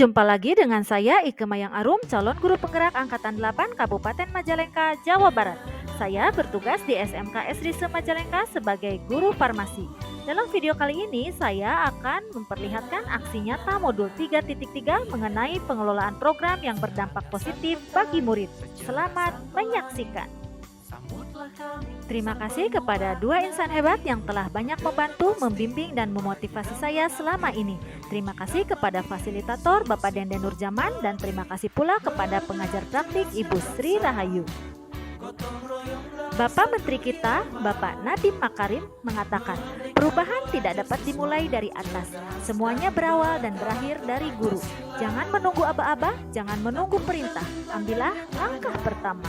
jumpa lagi dengan saya Ike Mayang Arum, calon guru penggerak Angkatan 8 Kabupaten Majalengka, Jawa Barat. Saya bertugas di SMK Esrise Majalengka sebagai guru farmasi. Dalam video kali ini, saya akan memperlihatkan aksi nyata modul 3.3 mengenai pengelolaan program yang berdampak positif bagi murid. Selamat menyaksikan. Terima kasih kepada dua insan hebat yang telah banyak membantu, membimbing, dan memotivasi saya selama ini. Terima kasih kepada fasilitator Bapak Denden Nurjaman dan terima kasih pula kepada pengajar praktik Ibu Sri Rahayu. Bapak Menteri kita, Bapak Nadiem Makarim, mengatakan, perubahan tidak dapat dimulai dari atas. Semuanya berawal dan berakhir dari guru. Jangan menunggu aba-aba, jangan menunggu perintah. Ambillah langkah pertama.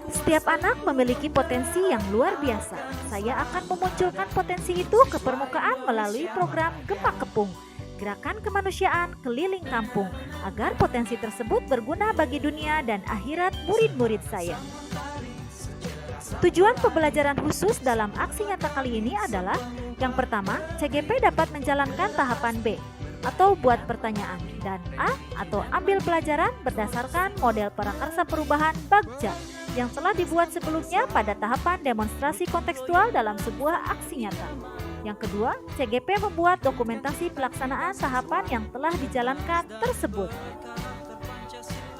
Setiap anak memiliki potensi yang luar biasa. Saya akan memunculkan potensi itu ke permukaan melalui program Gempa Kepung, gerakan kemanusiaan keliling kampung, agar potensi tersebut berguna bagi dunia dan akhirat murid-murid saya. Tujuan pembelajaran khusus dalam aksi nyata kali ini adalah yang pertama, CGP dapat menjalankan tahapan B atau buat pertanyaan, dan A atau ambil pelajaran berdasarkan model prakarsa perubahan Bagja yang telah dibuat sebelumnya pada tahapan demonstrasi kontekstual dalam sebuah aksi nyata. Yang kedua, CGP membuat dokumentasi pelaksanaan tahapan yang telah dijalankan tersebut.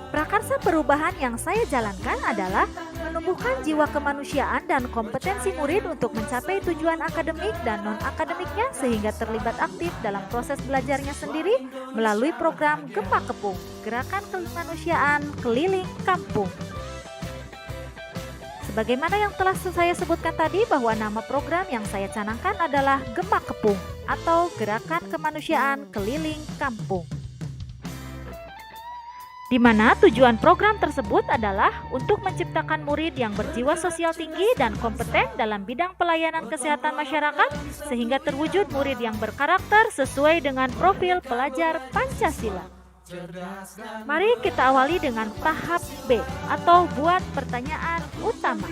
Prakarsa perubahan yang saya jalankan adalah menumbuhkan jiwa kemanusiaan dan kompetensi murid untuk mencapai tujuan akademik dan non-akademiknya sehingga terlibat aktif dalam proses belajarnya sendiri melalui program Gempa Kepung, gerakan kemanusiaan keliling kampung. Sebagaimana yang telah saya sebutkan tadi bahwa nama program yang saya canangkan adalah Gempa Kepung atau Gerakan Kemanusiaan Keliling Kampung, di mana tujuan program tersebut adalah untuk menciptakan murid yang berjiwa sosial tinggi dan kompeten dalam bidang pelayanan kesehatan masyarakat sehingga terwujud murid yang berkarakter sesuai dengan profil pelajar Pancasila. Mari kita awali dengan tahap B atau buat pertanyaan utama.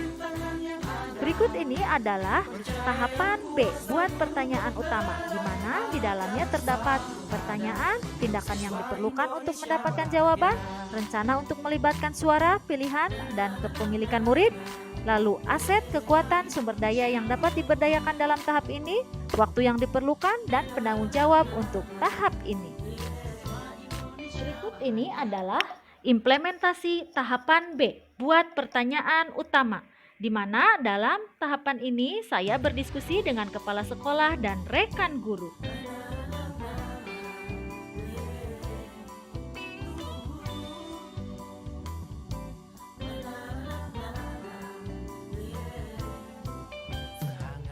Berikut ini adalah tahapan B, buat pertanyaan utama, di mana di dalamnya terdapat pertanyaan, tindakan yang diperlukan untuk mendapatkan jawaban, rencana untuk melibatkan suara, pilihan, dan kepemilikan murid, lalu aset, kekuatan, sumber daya yang dapat diberdayakan dalam tahap ini, waktu yang diperlukan, dan penanggung jawab untuk tahap ini. Berikut ini adalah implementasi tahapan B, buat pertanyaan utama, di mana dalam tahapan ini saya berdiskusi dengan kepala sekolah dan rekan guru.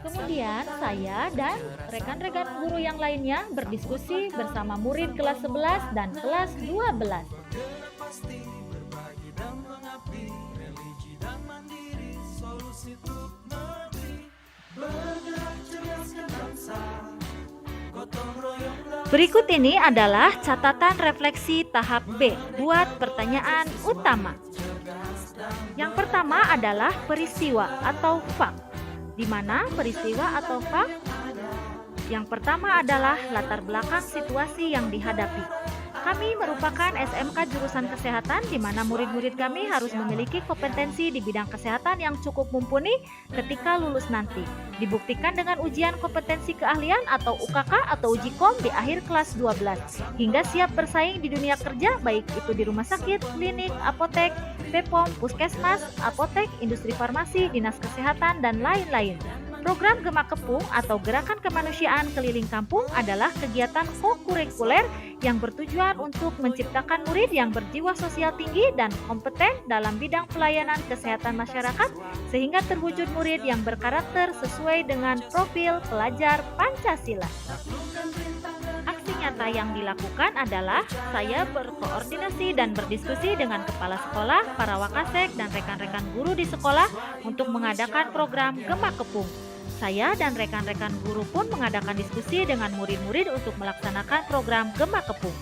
Kemudian saya dan rekan-rekan guru yang lainnya berdiskusi bersama murid kelas 11 dan kelas 12. Berikut ini adalah catatan refleksi tahap B, buat pertanyaan utama. Yang pertama adalah peristiwa atau fact, di mana peristiwa atau fact yang pertama adalah latar belakang situasi yang dihadapi. Kami merupakan SMK jurusan kesehatan di mana murid-murid kami harus memiliki kompetensi di bidang kesehatan yang cukup mumpuni ketika lulus nanti. Dibuktikan dengan ujian kompetensi keahlian atau UKK atau uji kom di akhir kelas 12 hingga siap bersaing di dunia kerja baik itu di rumah sakit, klinik, apotek, BPOM, puskesmas, apotek, industri farmasi, dinas kesehatan, dan lain-lain. Program Gempa Kepung atau Gerakan Kemanusiaan Keliling Kampung adalah kegiatan kokurikuler yang bertujuan untuk menciptakan murid yang berjiwa sosial tinggi dan kompeten dalam bidang pelayanan kesehatan masyarakat sehingga terwujud murid yang berkarakter sesuai dengan profil pelajar Pancasila. Aksi nyata yang dilakukan adalah saya berkoordinasi dan berdiskusi dengan kepala sekolah, para wakasek, dan rekan-rekan guru di sekolah untuk mengadakan program Gempa Kepung. Saya dan rekan-rekan guru pun mengadakan diskusi dengan murid-murid untuk melaksanakan program Gempa Kepung.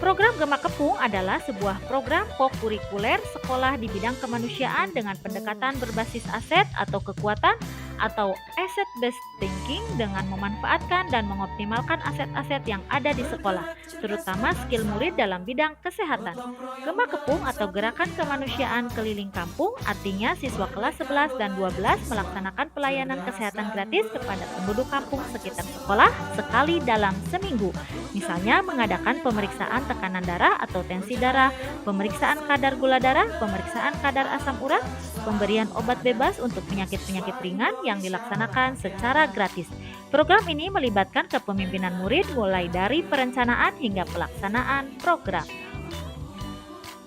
Program Gempa Kepung adalah sebuah program kokurikuler sekolah di bidang kemanusiaan dengan pendekatan berbasis aset atau kekuatan atau asset based thinking dengan memanfaatkan dan mengoptimalkan aset-aset yang ada di sekolah, terutama skill murid dalam bidang kesehatan. Gema Kepung atau Gerakan Kemanusiaan Keliling Kampung artinya siswa kelas 11 dan 12 melaksanakan pelayanan kesehatan gratis kepada penduduk kampung sekitar sekolah sekali dalam seminggu. Misalnya mengadakan pemeriksaan tekanan darah atau tensi darah, pemeriksaan kadar gula darah, pemeriksaan kadar asam urat, pemberian obat bebas untuk penyakit-penyakit ringan yang dilaksanakan secara gratis. Program ini melibatkan kepemimpinan murid mulai dari perencanaan hingga pelaksanaan program.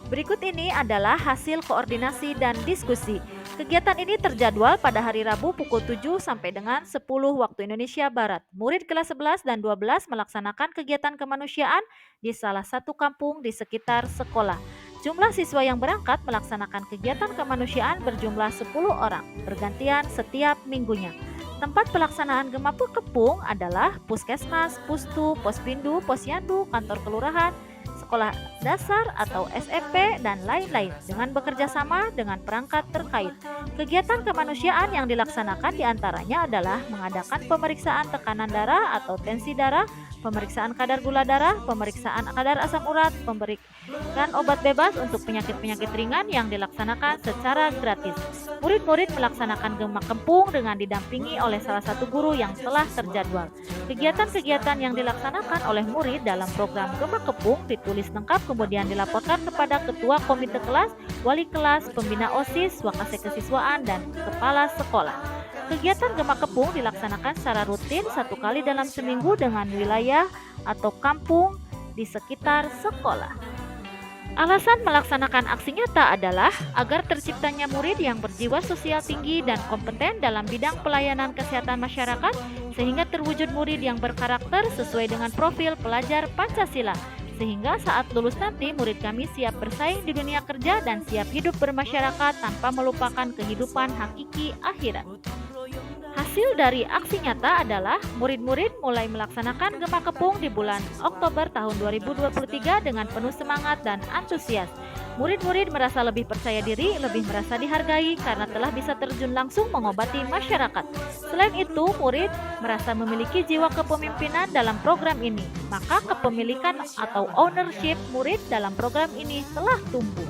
Berikut ini adalah hasil koordinasi dan diskusi. Kegiatan ini terjadwal pada hari Rabu pukul 7 sampai dengan 10 waktu Indonesia Barat. Murid kelas 11 dan 12 melaksanakan kegiatan kemanusiaan di salah satu kampung di sekitar sekolah. Jumlah siswa yang berangkat melaksanakan kegiatan kemanusiaan berjumlah 10 orang, bergantian setiap minggunya. Tempat pelaksanaan Gema Kepung adalah Puskesmas, Pustu, Pospindu, Posyandu, kantor kelurahan, sekolah dasar atau SMP, dan lain-lain dengan bekerja sama dengan perangkat terkait. Kegiatan kemanusiaan yang dilaksanakan diantaranya adalah mengadakan pemeriksaan tekanan darah atau tensi darah, pemeriksaan kadar gula darah, pemeriksaan kadar asam urat, pemberian obat bebas untuk penyakit-penyakit ringan yang dilaksanakan secara gratis. Murid-murid melaksanakan Gema Kepung dengan didampingi oleh salah satu guru yang telah terjadwal. Kegiatan-kegiatan yang dilaksanakan oleh murid dalam program Gema Kepung ditulis lengkap kemudian dilaporkan kepada ketua komite kelas, wali kelas, pembina OSIS, wakase kesiswaan, dan kepala sekolah. Kegiatan Gema Kepung dilaksanakan secara rutin 1 kali dalam seminggu dengan wilayah atau kampung di sekitar sekolah. Alasan melaksanakan aksi nyata adalah agar terciptanya murid yang berjiwa sosial tinggi dan kompeten dalam bidang pelayanan kesehatan masyarakat sehingga terwujud murid yang berkarakter sesuai dengan profil pelajar Pancasila. Sehingga saat lulus nanti murid kami siap bersaing di dunia kerja dan siap hidup bermasyarakat tanpa melupakan kehidupan hakiki akhirat. Hasil dari aksi nyata adalah murid-murid mulai melaksanakan Gema Kepung di bulan Oktober tahun 2023 dengan penuh semangat dan antusias. Murid-murid merasa lebih percaya diri, lebih merasa dihargai karena telah bisa terjun langsung mengobati masyarakat. Selain itu, murid merasa memiliki jiwa kepemimpinan dalam program ini. Maka kepemilikan atau ownership murid dalam program ini telah tumbuh.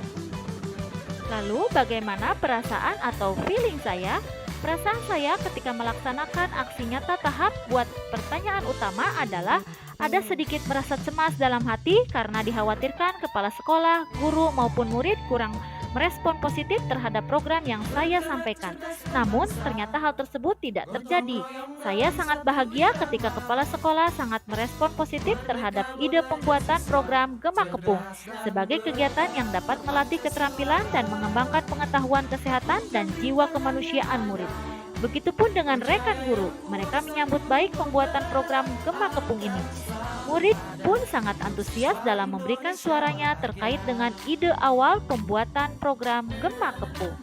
Lalu bagaimana perasaan atau feeling saya? Perasaan saya ketika melaksanakan aksi nyata tahap buat pertanyaan utama adalah ada sedikit merasa cemas dalam hati karena dikhawatirkan kepala sekolah, guru maupun murid kurang merespon positif terhadap program yang saya sampaikan. Namun ternyata hal tersebut tidak terjadi. Saya sangat bahagia ketika kepala sekolah sangat merespon positif terhadap ide pembuatan program Gema Kepung sebagai kegiatan yang dapat melatih keterampilan dan mengembangkan pengetahuan kesehatan dan jiwa kemanusiaan murid. Begitupun dengan rekan guru, mereka menyambut baik pembuatan program Gema Kepung ini. Murid pun sangat antusias dalam memberikan suaranya terkait dengan ide awal pembuatan program Gema Kepung.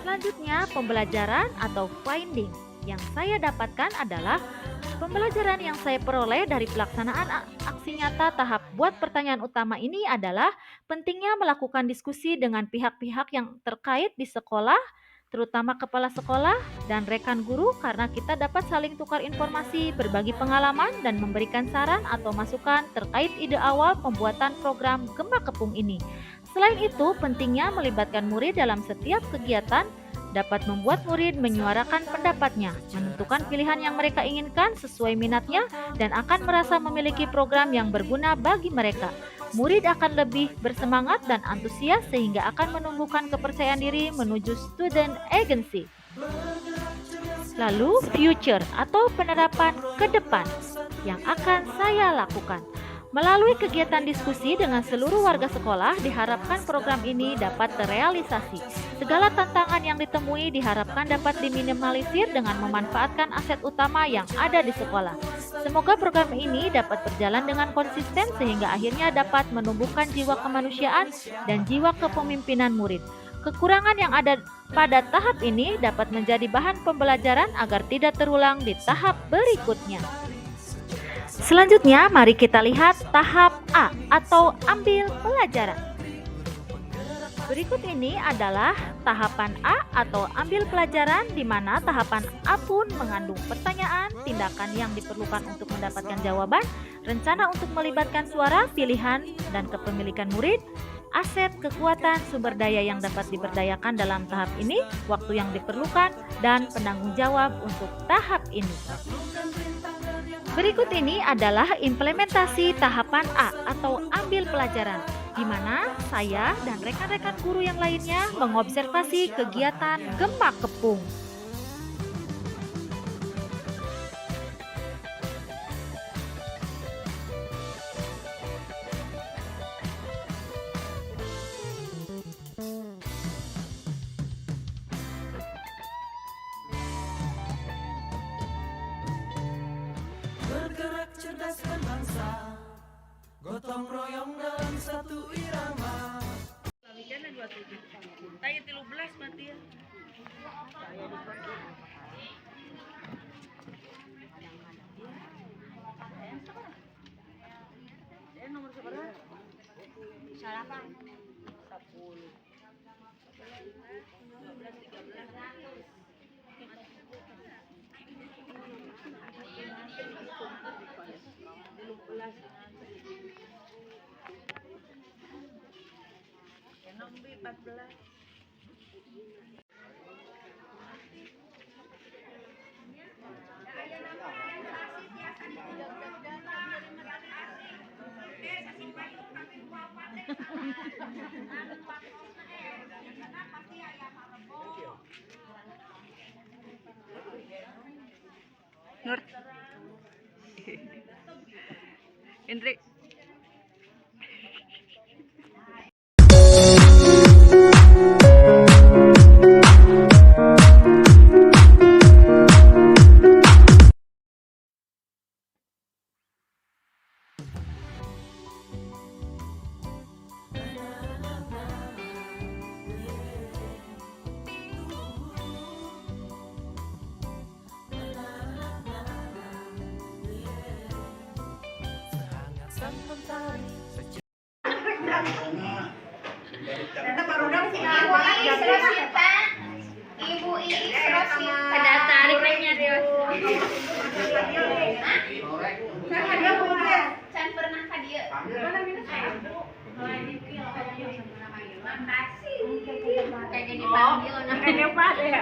Selanjutnya, pembelajaran atau finding. Yang saya dapatkan adalah pembelajaran yang saya peroleh dari pelaksanaan aksi nyata tahap buat pertanyaan utama ini adalah pentingnya melakukan diskusi dengan pihak-pihak yang terkait di sekolah, terutama kepala sekolah dan rekan guru karena kita dapat saling tukar informasi, berbagi pengalaman, dan memberikan saran atau masukan terkait ide awal pembuatan program Gema Kepung ini. Selain itu, pentingnya melibatkan murid dalam setiap kegiatan dapat membuat murid menyuarakan pendapatnya, menentukan pilihan yang mereka inginkan sesuai minatnya, dan akan merasa memiliki program yang berguna bagi mereka. Murid akan lebih bersemangat dan antusias sehingga akan menumbuhkan kepercayaan diri menuju student agency. Lalu future atau penerapan ke depan yang akan saya lakukan. Melalui kegiatan diskusi dengan seluruh warga sekolah, diharapkan program ini dapat terrealisasi. Segala tantangan yang ditemui diharapkan dapat diminimalisir dengan memanfaatkan aset utama yang ada di sekolah. Semoga program ini dapat berjalan dengan konsisten sehingga akhirnya dapat menumbuhkan jiwa kemanusiaan dan jiwa kepemimpinan murid. Kekurangan yang ada pada tahap ini dapat menjadi bahan pembelajaran agar tidak terulang di tahap berikutnya. Selanjutnya, mari kita lihat tahap A atau ambil pelajaran. Berikut ini adalah tahapan A atau ambil pelajaran, di mana tahapan A pun mengandung pertanyaan, tindakan yang diperlukan untuk mendapatkan jawaban, rencana untuk melibatkan suara, pilihan, dan kepemilikan murid, aset, kekuatan, sumber daya yang dapat diberdayakan dalam tahap ini, waktu yang diperlukan, dan penanggung jawab untuk tahap ini. Berikut ini adalah implementasi tahapan A atau ambil pelajaran, di mana saya dan rekan-rekan guru yang lainnya mengobservasi kegiatan Gema Kepung. Bergerak cerdas berbangsa, gotong royong dalam satu irama. Kalian 27. Tanya 13 berarti ya. Nomor seberapa? Salah Pak. 10. 12, 13. Nomor 14. Nur Hendrik. Ibu Iis Rosi pada tarik lainnya dia. Can pernah ka dieu. Makasih. Kayaknya dipanggil namanya Pak ya.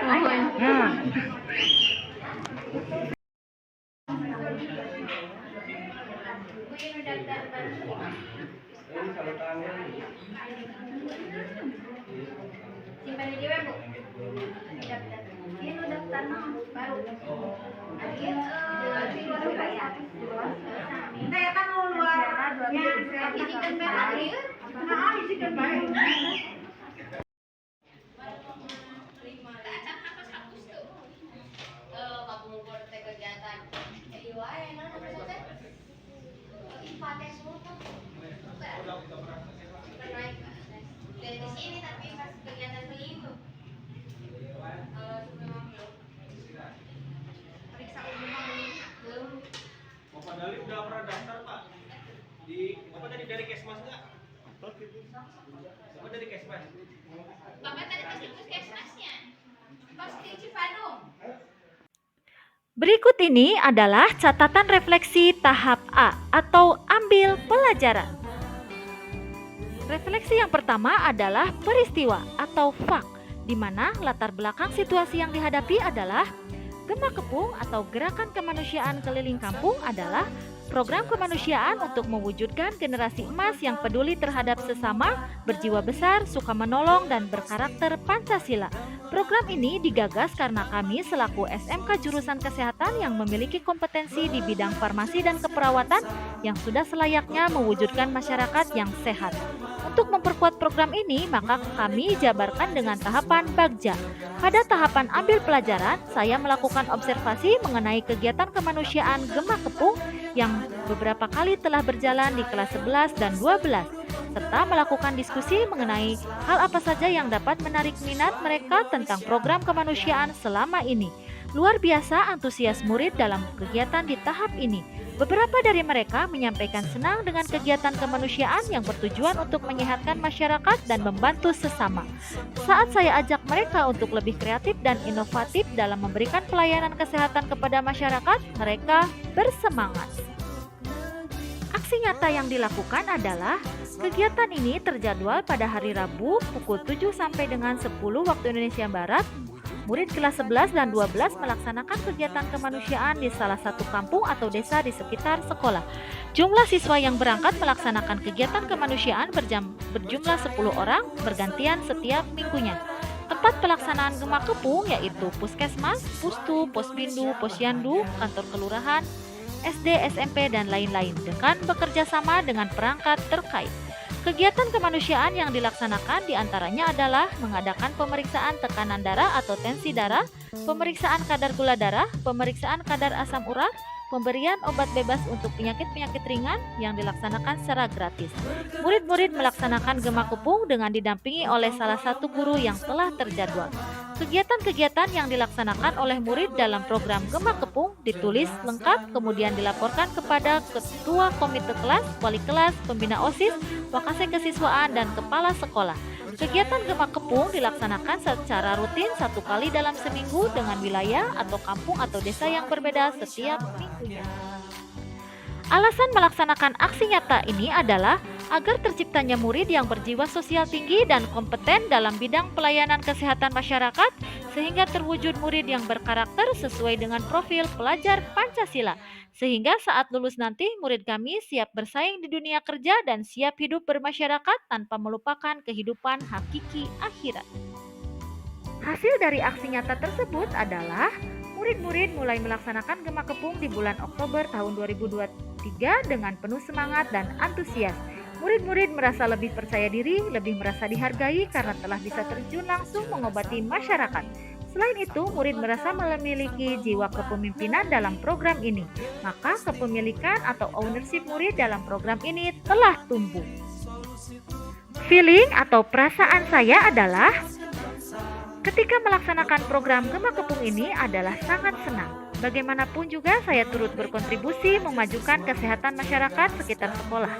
Simpan di dia, Bu. Daftar. Ini daftar baru. Di luar bayar. Nah, ya kan luar. Ya, izinkan bayar dia. Nah, izinkan bayar. Dari sini tapi pas kegiatan minggu. Periksa belum. Bapak Dali udah pernah daftar Pak? Di Bapak tadi dari Kesmas nggak? Bapak dari Kesmas? Bapak tadi pas ikut kesmasnya. Pas di Cipadung. Berikut ini adalah catatan refleksi tahap A atau ambil pelajaran. Refleksi yang pertama adalah peristiwa atau fak, di mana latar belakang situasi yang dihadapi adalah Gema Kepung atau Gerakan Kemanusiaan Keliling Kampung adalah program kemanusiaan untuk mewujudkan generasi emas yang peduli terhadap sesama, berjiwa besar, suka menolong, dan berkarakter Pancasila. Program ini digagas karena kami selaku SMK Jurusan Kesehatan yang memiliki kompetensi di bidang farmasi dan keperawatan yang sudah selayaknya mewujudkan masyarakat yang sehat. Untuk memperkuat program ini, maka kami jabarkan dengan tahapan Bagja. Pada tahapan ambil pelajaran, saya melakukan observasi mengenai kegiatan kemanusiaan Gema Kepung yang beberapa kali telah berjalan di kelas 11 dan 12, serta melakukan diskusi mengenai hal apa saja yang dapat menarik minat mereka tentang program kemanusiaan selama ini. Luar biasa antusias murid dalam kegiatan di tahap ini. Beberapa dari mereka menyampaikan senang dengan kegiatan kemanusiaan yang bertujuan untuk menyehatkan masyarakat dan membantu sesama. Saat saya ajak mereka untuk lebih kreatif dan inovatif dalam memberikan pelayanan kesehatan kepada masyarakat, mereka bersemangat. Aksi nyata yang dilakukan adalah kegiatan ini terjadwal pada hari Rabu pukul 7 sampai dengan 10 waktu Indonesia Barat. Murid kelas 11 dan 12 melaksanakan kegiatan kemanusiaan di salah satu kampung atau desa di sekitar sekolah. Jumlah siswa yang berangkat melaksanakan kegiatan kemanusiaan berjumlah 10 orang bergantian setiap minggunya. Tempat pelaksanaan Gema Kepung yaitu Puskesmas, Pustu, Posbindu, Posyandu, kantor kelurahan, SD, SMP, dan lain-lain dengan bekerja sama dengan perangkat terkait. Kegiatan kemanusiaan yang dilaksanakan diantaranya adalah mengadakan pemeriksaan tekanan darah atau tensi darah, pemeriksaan kadar gula darah, pemeriksaan kadar asam urat, pemberian obat bebas untuk penyakit-penyakit ringan yang dilaksanakan secara gratis. Murid-murid melaksanakan Gema Kepung dengan didampingi oleh salah satu guru yang telah terjadwal. Kegiatan-kegiatan yang dilaksanakan oleh murid dalam program Gema Kepung ditulis lengkap kemudian dilaporkan kepada ketua komite kelas, wali kelas, pembina OSIS, wakase kesiswaan, dan kepala sekolah. Kegiatan Gema Kepung dilaksanakan secara rutin 1 kali dalam seminggu dengan wilayah atau kampung atau desa yang berbeda setiap minggunya. Alasan melaksanakan aksi nyata ini adalah agar terciptanya murid yang berjiwa sosial tinggi dan kompeten dalam bidang pelayanan kesehatan masyarakat sehingga terwujud murid yang berkarakter sesuai dengan profil pelajar Pancasila. Sehingga saat lulus nanti murid kami siap bersaing di dunia kerja dan siap hidup bermasyarakat tanpa melupakan kehidupan hakiki akhirat. Hasil dari aksi nyata tersebut adalah murid-murid mulai melaksanakan Gema Kepung di bulan Oktober tahun 2023 dengan penuh semangat dan antusias. Murid-murid merasa lebih percaya diri, lebih merasa dihargai karena telah bisa terjun langsung mengobati masyarakat. Selain itu, murid merasa memiliki jiwa kepemimpinan dalam program ini. Maka kepemilikan atau ownership murid dalam program ini telah tumbuh. Feeling atau perasaan saya adalah ketika melaksanakan program Gema Kepung ini adalah sangat senang. Bagaimanapun juga saya turut berkontribusi memajukan kesehatan masyarakat sekitar sekolah.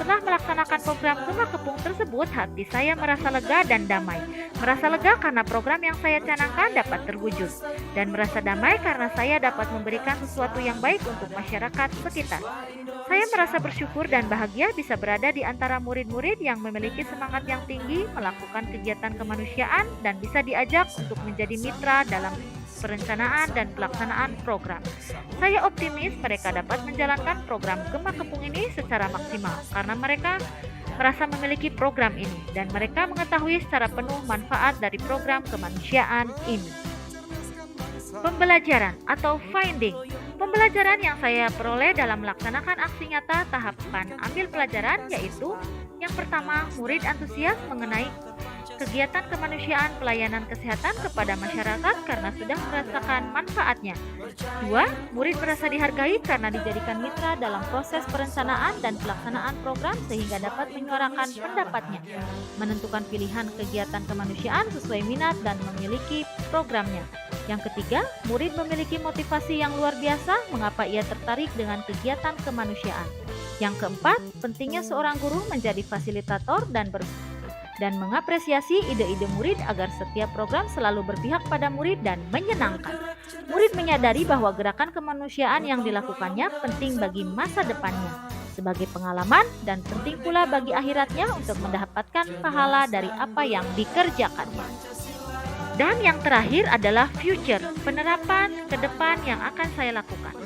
Setelah melaksanakan program Gema Kepung tersebut, hati saya merasa lega dan damai. Merasa lega karena program yang saya canangkan dapat terwujud. Dan merasa damai karena saya dapat memberikan sesuatu yang baik untuk masyarakat sekitar. Saya merasa bersyukur dan bahagia bisa berada di antara murid-murid yang memiliki semangat yang tinggi melakukan kegiatan kemanusiaan dan bisa diajak untuk menjadi mitra dalam perencanaan dan pelaksanaan program. Saya optimis mereka dapat menjalankan program Gema Kepung ini secara maksimal karena mereka merasa memiliki program ini dan mereka mengetahui secara penuh manfaat dari program kemanusiaan ini. Pembelajaran atau finding. Pembelajaran yang saya peroleh dalam melaksanakan aksi nyata tahapan ambil pelajaran yaitu yang pertama, murid antusias mengenai kegiatan kemanusiaan pelayanan kesehatan kepada masyarakat karena sudah merasakan manfaatnya. 2. Murid merasa dihargai karena dijadikan mitra dalam proses perencanaan dan pelaksanaan program sehingga dapat menyuarakan pendapatnya, menentukan pilihan kegiatan kemanusiaan sesuai minat dan memiliki programnya. Yang ketiga, murid memiliki motivasi yang luar biasa mengapa ia tertarik dengan kegiatan kemanusiaan. Yang keempat, pentingnya seorang guru menjadi fasilitator dan mengapresiasi ide-ide murid agar setiap program selalu berpihak pada murid dan menyenangkan. Murid menyadari bahwa gerakan kemanusiaan yang dilakukannya penting bagi masa depannya sebagai pengalaman dan penting pula bagi akhiratnya untuk mendapatkan pahala dari apa yang dikerjakannya. Dan yang terakhir adalah future, penerapan ke depan yang akan saya lakukan.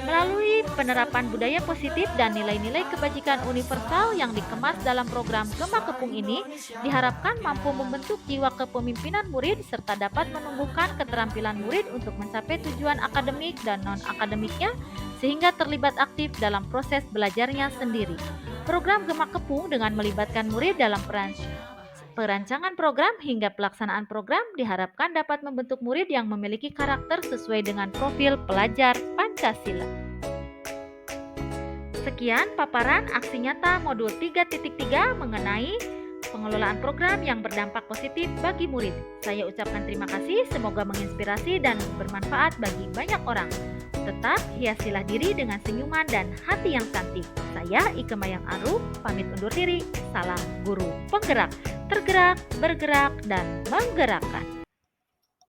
Melalui penerapan budaya positif dan nilai-nilai kebajikan universal yang dikemas dalam program Gema Kepung ini, diharapkan mampu membentuk jiwa kepemimpinan murid serta dapat menumbuhkan keterampilan murid untuk mencapai tujuan akademik dan non-akademiknya sehingga terlibat aktif dalam proses belajarnya sendiri. Program Gema Kepung dengan melibatkan murid dalam perancangan program hingga pelaksanaan program diharapkan dapat membentuk murid yang memiliki karakter sesuai dengan profil pelajar Pancasila. Sekian paparan aksi nyata modul 3.3 mengenai pengelolaan program yang berdampak positif bagi murid. Saya ucapkan terima kasih, semoga menginspirasi dan bermanfaat bagi banyak orang. Tetap hiasilah diri dengan senyuman dan hati yang cantik. Saya Ike Mayang Aru, pamit undur diri. Salam guru penggerak, tergerak, bergerak, dan menggerakkan.